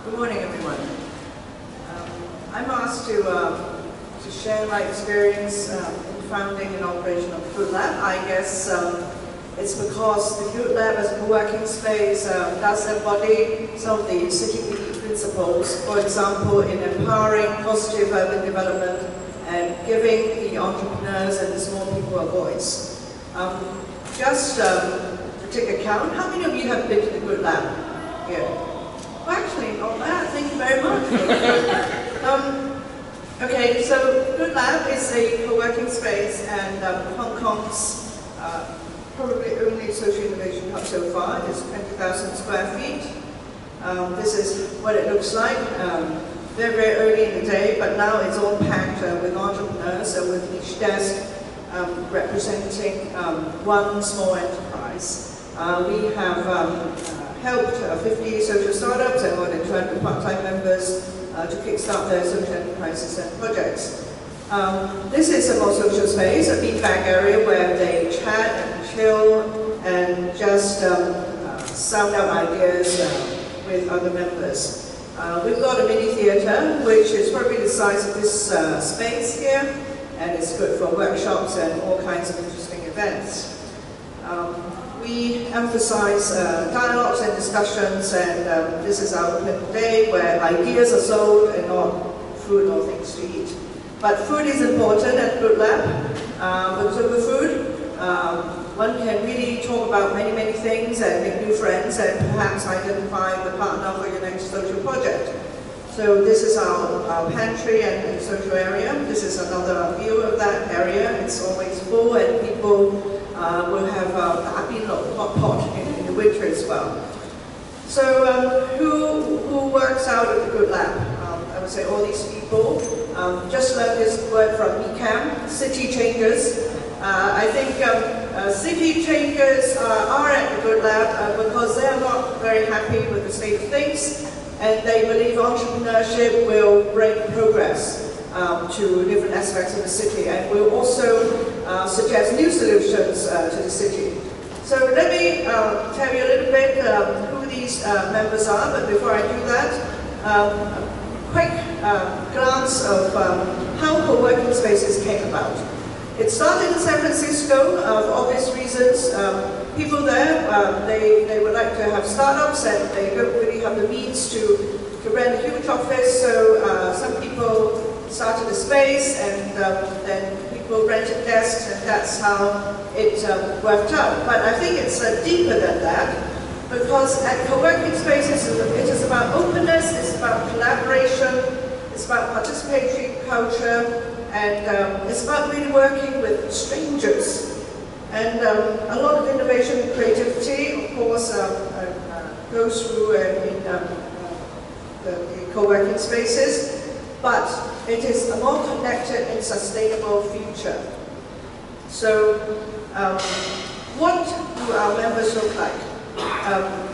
Good morning, everyone. I'm asked to share my experience in founding an operation of Food Lab. I guess it's because the Food Lab as a co-working space does embody some of the city principles, for example, in empowering positive urban development and giving the entrepreneurs and the small people a voice. Just to take account, how many of you have been to the Food Lab here? Well, actually, not bad. Thank you very much. Okay, so Food Lab is a co-working space and Hong Kong's probably only social innovation hub so far. It's 20,000 square feet. This is what it looks like. Very, very early in the day, but now it's all packed with entrepreneurs, so with each desk representing one small enterprise. We have helped 50 social startups and more than 200 part-time members to kickstart their social enterprises and projects. This is a more social space, a feedback area where they chat and chill and just sound out ideas with other members. We've got a mini theatre, which is probably the size of this space here, and it's good for workshops and all kinds of interesting events. We emphasize dialogues and discussions, and this is our open day where ideas are sold and not food or things to eat. But food is important at Food Lab. Because over food, one can really talk about many, many things and make new friends and perhaps identify the partner for your next social project. So this is our pantry and social area. This is another view of that area. It's always full and people will have a hot pot in the winter as well. So who works out at the Food Lab? I would say all these people. Just learned this word from ECAM, city changers. I think city changers are at the Food Lab because they are not very happy with the state of things, and they believe entrepreneurship will bring progress to different aspects of the city, and will also suggest new solutions to the city. So let me tell you a little bit who these members are, but before I do that, a quick glance of how co-working spaces came about. It started in San Francisco for obvious reasons. People there, they would like to have startups and they don't really have the means to rent a huge office, so some people started a space and then people rented desks, and that's how it worked out. But I think it's deeper than that, because at co-working spaces it is about openness, it's about collaboration, it's about participatory culture, and it's about really working with strangers. And a lot of innovation and creativity, of course, goes through in the co-working spaces, but it is a more connected and sustainable future. So what do our members look like?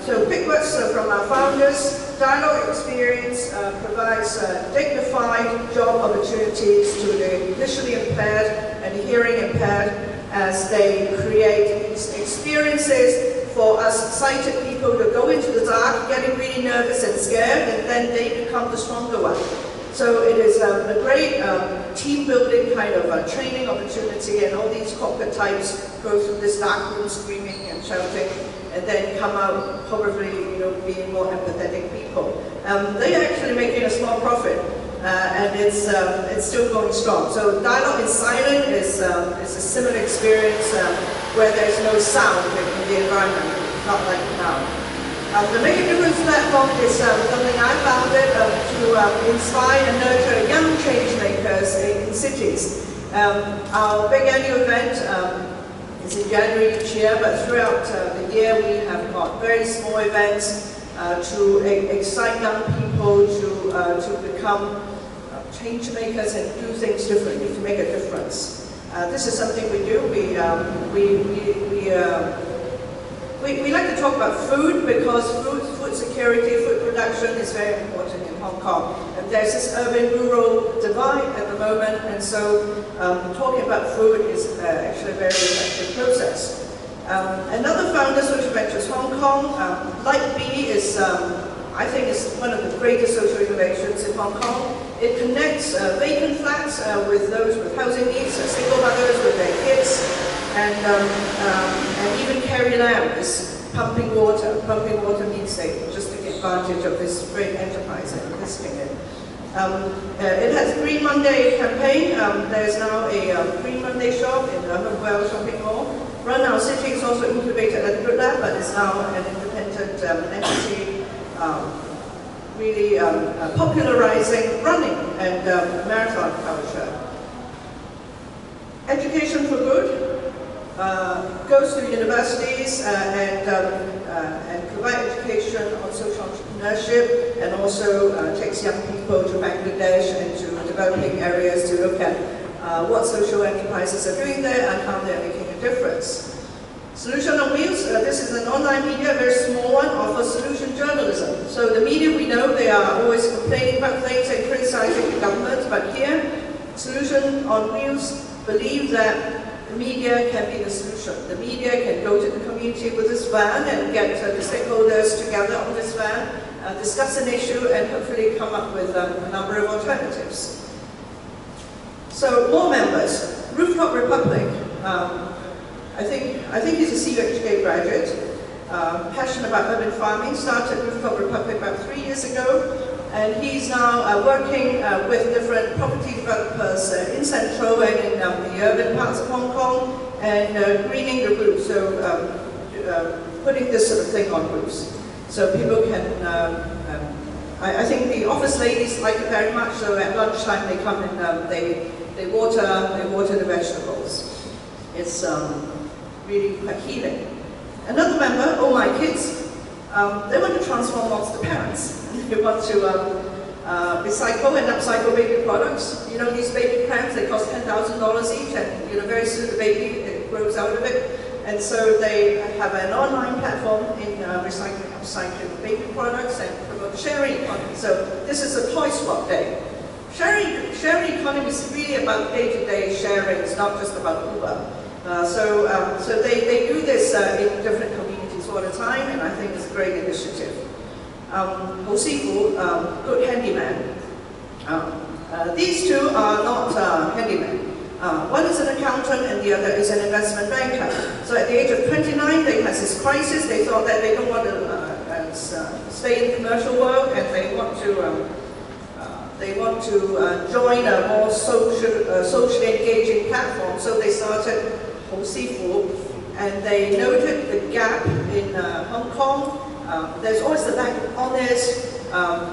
So quick words from our founders. Dialogue experience provides dignified job opportunities to the visually impaired and hearing impaired as they create these experiences for us sighted people to go into the dark, getting really nervous and scared, and then they become the stronger one. So it is a great team building kind of training opportunity, and all these corporate types go through this dark room screaming and shouting, and then come out probably, being more empathetic people. They're actually making a small profit, and it's still going strong. So dialogue in silent is a similar experience where there's no sound in the environment, not like now. The Make a Difference platform is something I founded to inspire and nurture young change makers in cities. Our big annual event is in January each year, but throughout the year we have got very small events to excite young people to become change makers and do things differently, to make a difference. This is something we do. We like to talk about food because food security, food production is very important in Hong Kong. And there's this urban-rural divide at the moment, and so talking about food is actually a very effective process. Another founder, Social Ventures Hong Kong, Light B is, I think is one of the greatest social innovations in Hong Kong. It connects vacant flats with those with housing needs, single mothers with their kids, and even Carrie Lam is pumping water means they just take advantage of this great enterprise and investing in. It has a Green Monday campaign. There's now a Green Monday shop in the Hopewell Shopping Mall. Run Our City is also incubated at the Good Lab, but is now an independent entity, really popularizing running and marathon culture. Education for Good goes to universities and provide education on social entrepreneurship, and also takes young people to Bangladesh and to developing areas to look at what social enterprises are doing there and how they're making a difference. Solution on Wheels, this is an online media, a very small one, offers solution journalism. So the media, we know they are always complaining about things and criticizing the government, but here, Solution on Wheels believe that the media can be the solution. The media can go to the community with this van and get the stakeholders together on this van, discuss an issue, and hopefully come up with a number of alternatives. So more members. Rooftop Republic. I think he's a CUHK graduate, passionate about urban farming, started Rooftop Republic about 3 years ago, and he's now working with different property developers in Central and in the urban parts of Hong Kong, and greening the roofs, so putting this sort of thing on roofs. So people can, I think the office ladies like it very much, so at lunchtime they come and they water the vegetables. It's really quite healing. Another member, Oh My Kids, they want to transform monster parents. They want to recycle and upcycle baby products. You know, these baby prams, they cost $10,000 each, and you know, very soon the baby grows out of it. And so they have an online platform in recycling, upcycling baby products and promote sharing economy. So this is a toy swap day. Sharing economy is really about day-to-day sharing. It's not just about Uber. So they do this in different communities all the time, and I think it's a great initiative. Ho Sifu, good handyman. These two are not handymen. One is an accountant and the other is an investment banker. So at the age of 29, they had this crisis. They thought that they don't want to stay in the commercial world, and they want to join a more socially engaging platform. So they started Ho Sifu, and they noted the gap in Hong Kong. There's always the lack of honest,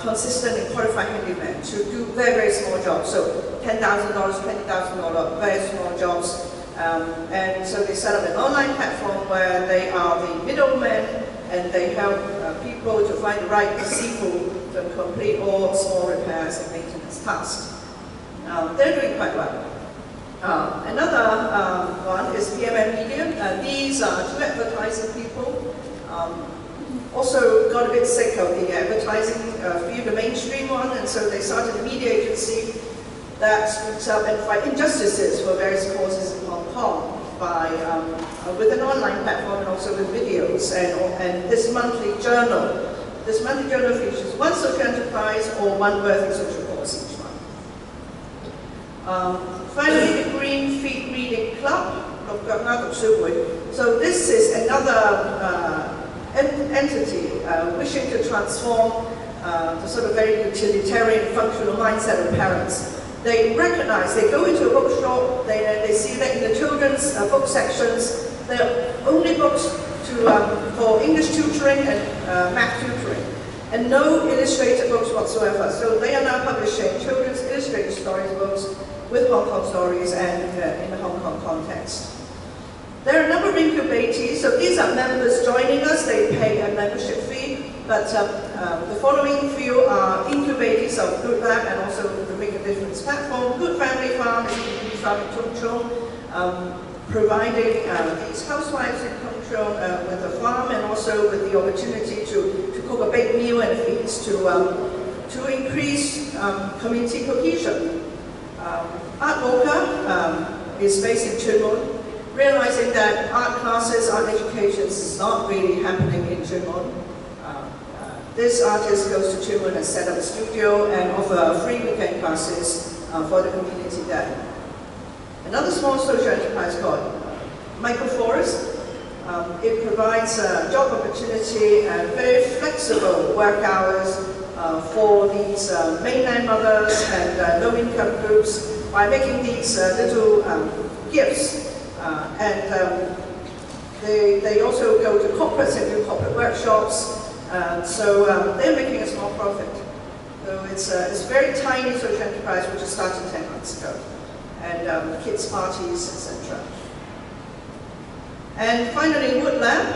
consistent and qualified handymen to do very, very small jobs. So $10,000, $20,000, very small jobs. And so they set up an online platform where they are the middlemen, and they help people to find the right sifu to complete all small repairs and maintenance tasks. They're doing quite well. Another one is PMM Media. These are two advertising people. Also got a bit sick of the advertising field, the mainstream one, and so they started a media agency that speaks up and fight injustices for various causes in Hong Kong by, with an online platform and also with videos. And this monthly journal features one social enterprise or one worthy social cause each month. Finally, the Green Feet Reading Club. So this is another entity wishing to transform the sort of very utilitarian, functional mindset of parents. They recognize, they go into a bookshop, they see that in the children's book sections, there are only books for English tutoring and math tutoring, and no illustrated books whatsoever. So they are now publishing children's illustrated storybooks with Hong Kong stories and in the Hong Kong context. There are a number of incubatees, so these are members joining us. They pay a membership fee, but the following few are incubatees of Good Lab and also the Make a Difference platform. Good Family Farm is a community farm in Tung Chung, providing these housewives in Tung Chung with a farm and also with the opportunity to cook a big meal and feeds to increase community cohesion. Art Mocha is based in Tuen Mun, realizing that art classes, art education is not really happening in Tuen Mun. This artist goes to Chilwell and set up a studio and offer free weekend classes for the community there. Another small social enterprise called Microforest. It provides job opportunity and very flexible work hours for these mainland mothers and low-income groups by making these little gifts. They also go to corporates and do corporate workshops. So they're making a small profit. So it's a very tiny social enterprise which was started 10 months ago. And kids' parties, etc. And finally, Wood Lab.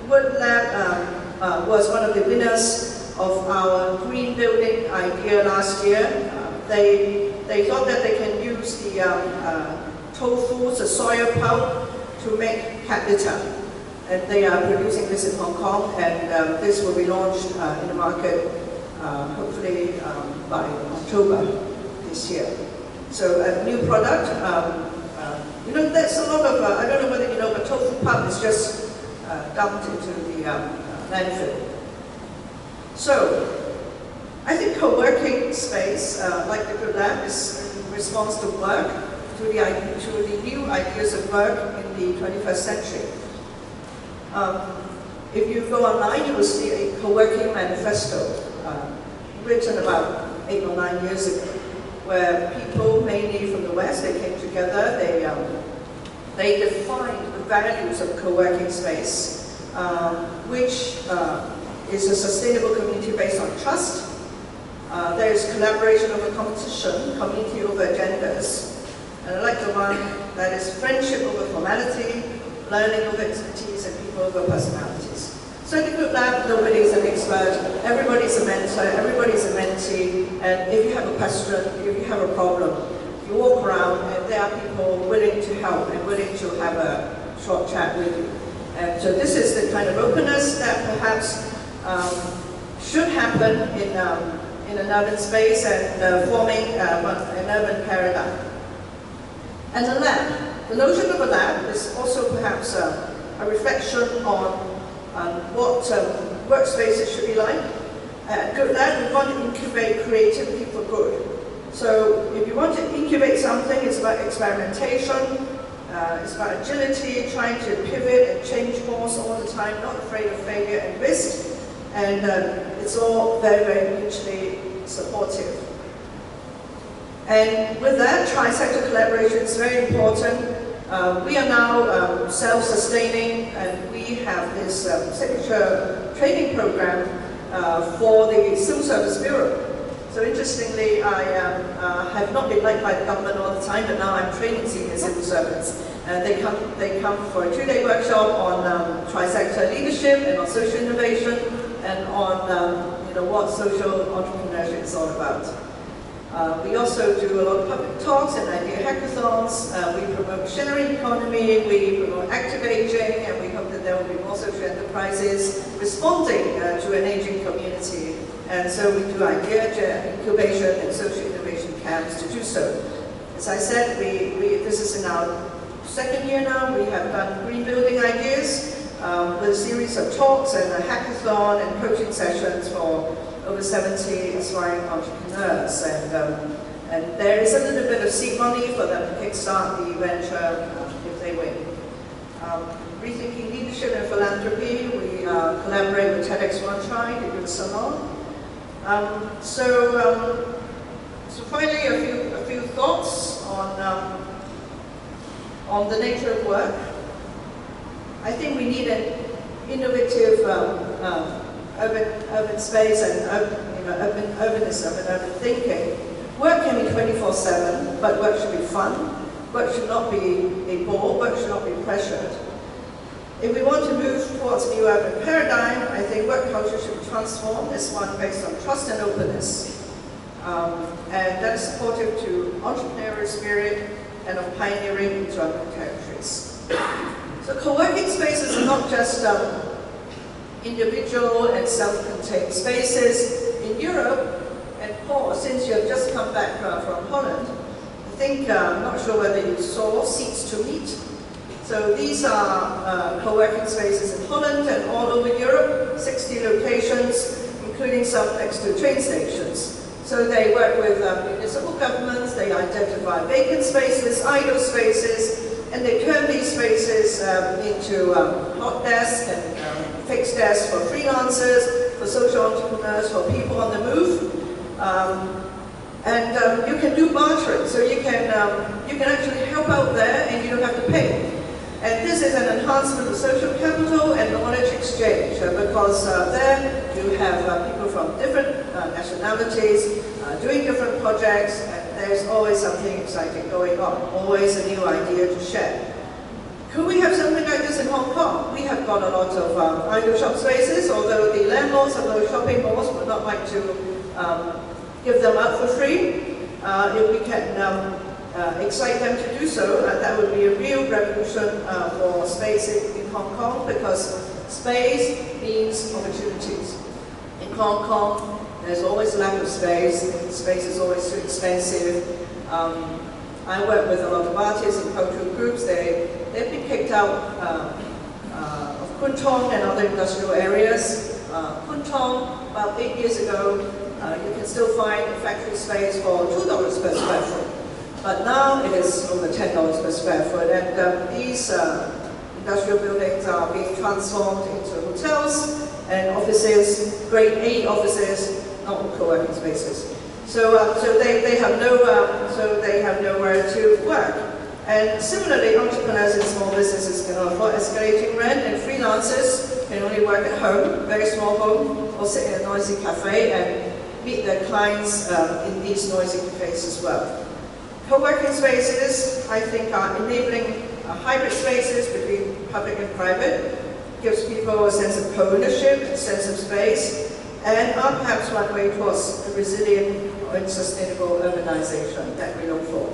Wood Lab was one of the winners of our green building idea last year. They thought that they can use the tofu, the soya pulp, to make cat litter. And they are producing this in Hong Kong, and this will be launched in the market hopefully by October this year. So a new product. You know, there's a lot of, I don't know whether you know, but tofu pulp is just dumped into the landfill. So I think co-working space, like the Good Lab, is in response to work, to the new ideas of work in the 21st century. If you go online, you will see a co-working manifesto written about 8 or 9 years ago, where people, mainly from the West, they came together, they defined the values of co-working space, which is a sustainable community based on trust. There is collaboration over competition, community over agendas, and I like the one that is friendship over formality, learning over expertise, and people over personalities. So in the Good Lab, nobody is an expert, everybody's a mentor, everybody's a mentee, and if you have a question, if you have a problem, you walk around and there are people willing to help and willing to have a short chat with you. And so this is the kind of openness that perhaps should happen in an urban space and forming an urban paradigm. And the lab. The notion of a lab is also perhaps a reflection on what workspaces should be like. At Good Lab, we want to incubate creativity for good. So if you want to incubate something, it's about experimentation, it's about agility, trying to pivot and change course all the time, not afraid of failure and risk. And it's all very, very mutually supportive. And with that, tri-sector collaboration is very important. We are now self-sustaining, and we have this signature training program for the Civil Service Bureau. So interestingly, I have not been liked by the government all the time, but now I'm training senior civil servants. They come for a 2-day workshop on tri-sector leadership and on social innovation and on what social entrepreneurship is all about. We also do a lot of public talks and idea hackathons. We promote machinery economy, we promote active aging, and we hope that there will be more social enterprises responding to an aging community. And so we do idea incubation and social innovation camps to do so. As I said, this is in our 2nd year now. We have done green building ideas with a series of talks and a hackathon and coaching sessions for over 70 aspiring entrepreneurs, and there is a little bit of seed money for them to kickstart the venture if they win. Rethinking leadership and philanthropy, we collaborate with TEDx One Try to do a salon. So finally, a few thoughts on the nature of work. I think we need an innovative urban space and urbanism and urban thinking. Work can be 24/7, but work should be fun. Work should not be a bore. Work should not be pressured. If we want to move towards a new urban paradigm, I think work culture should be transformed as one based on trust and openness, and that is supportive to entrepreneurial spirit and of pioneering into urban territories. So co-working spaces are not just individual and self-contained spaces. In Europe, and Paul, since you have just come back from Holland, I think, I'm not sure whether you saw Seats to Meet. So these are co-working spaces in Holland and all over Europe, 60 locations, including including some next to train stations. So they work with municipal governments, they identify vacant spaces, idle spaces, and they turn these spaces into hot desks and fixed desks for freelancers, for social entrepreneurs, for people on the move. And you can do bartering, so you can actually help out there and you don't have to pay. And this is an enhancement of social capital and knowledge exchange because there you have people from different nationalities doing different projects, and there's always something exciting going on, always a new idea to share. Could we have something like this in Hong Kong? We have got a lot of idle shop spaces, although the landlords of those shopping malls would not like to give them out for free. If we can excite them to do so, that would be a real revolution for space in Hong Kong, because space means opportunities. In Hong Kong, there's always a lack of space. Space is always too expensive. I work with a lot of artists and cultural groups. They've been kicked out of Kwun Tong and other industrial areas. Kwun Tong, about 8 years ago, you can still find a factory space for $2 per square foot. But now it is over $10 per square foot, and these industrial buildings are being transformed into hotels and offices, grade A offices, not co-working spaces. So they have nowhere to work. And similarly, entrepreneurs in small businesses can afford escalating rent, and freelancers can only work at home, very small home, or sit in a noisy cafe and meet their clients in these noisy cafes as well. Co-working spaces, I think, are enabling hybrid spaces between public and private, gives people a sense of ownership, a sense of space, and are perhaps one way towards a resilient and sustainable urbanization that we look for.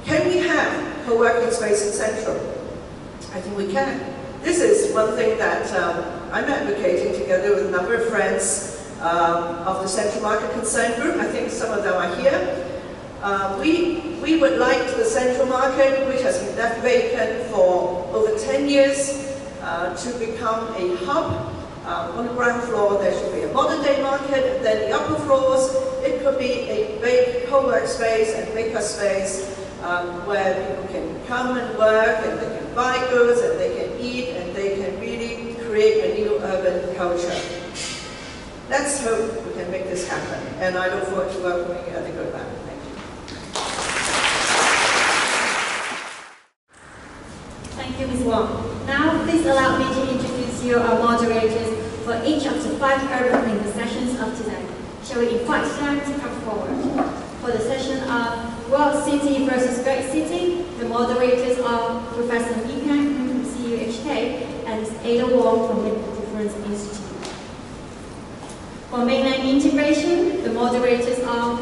Can we have co-working space in Central? I think we can. This is one thing that I'm advocating together with a number of friends of the Central Market Concern Group. I think some of them are here. We would like the Central Market, which has been left vacant for over 10 years, to become a hub. On the ground floor, there should be a modern-day market, and then the upper floors, it could be a big co-work space and maker space where people can come and work, and they can buy goods, and they can eat, and they can really create a new urban culture. Let's hope we can make this happen, and I look forward to welcoming you at the Good Lab. Thank you. Thank you, Ms. Wong. Now, please allow me to introduce you our moderators for each of the 5 urban link sessions of today. Shall we invite them to come forward? For the session of World City versus Great City, the moderators are Professor Mi Kang from CUHK and Ada Wong from the Difference Institute. For mainland integration, the moderators are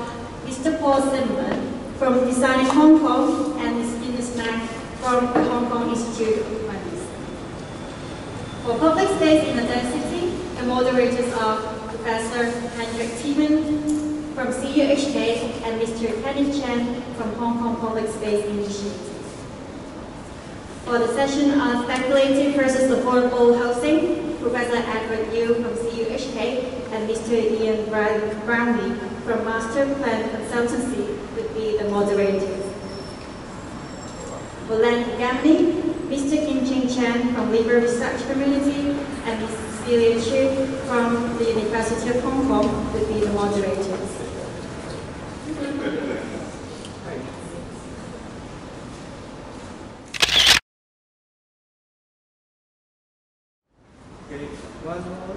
Mr. Paul Simon from Design in Hong Kong and Ms. Ines Mack from the Hong Kong Institute of Finance. For public space in the density, the moderators are Professor Hendrik Thiemann from CUHK and Mr. Kenneth Chen from Hong Kong Public Space Initiative. For the session on speculative versus affordable housing, Professor Edward Yu from CUHK and Mr. Ian Brownlee from Master Plan Consultancy would be the moderators. For land gambling, Mr. Kim Ching Chen from Labour Research Community and Ms. Celia Chu from the University of Hong Kong would be the moderators. Okay, one more.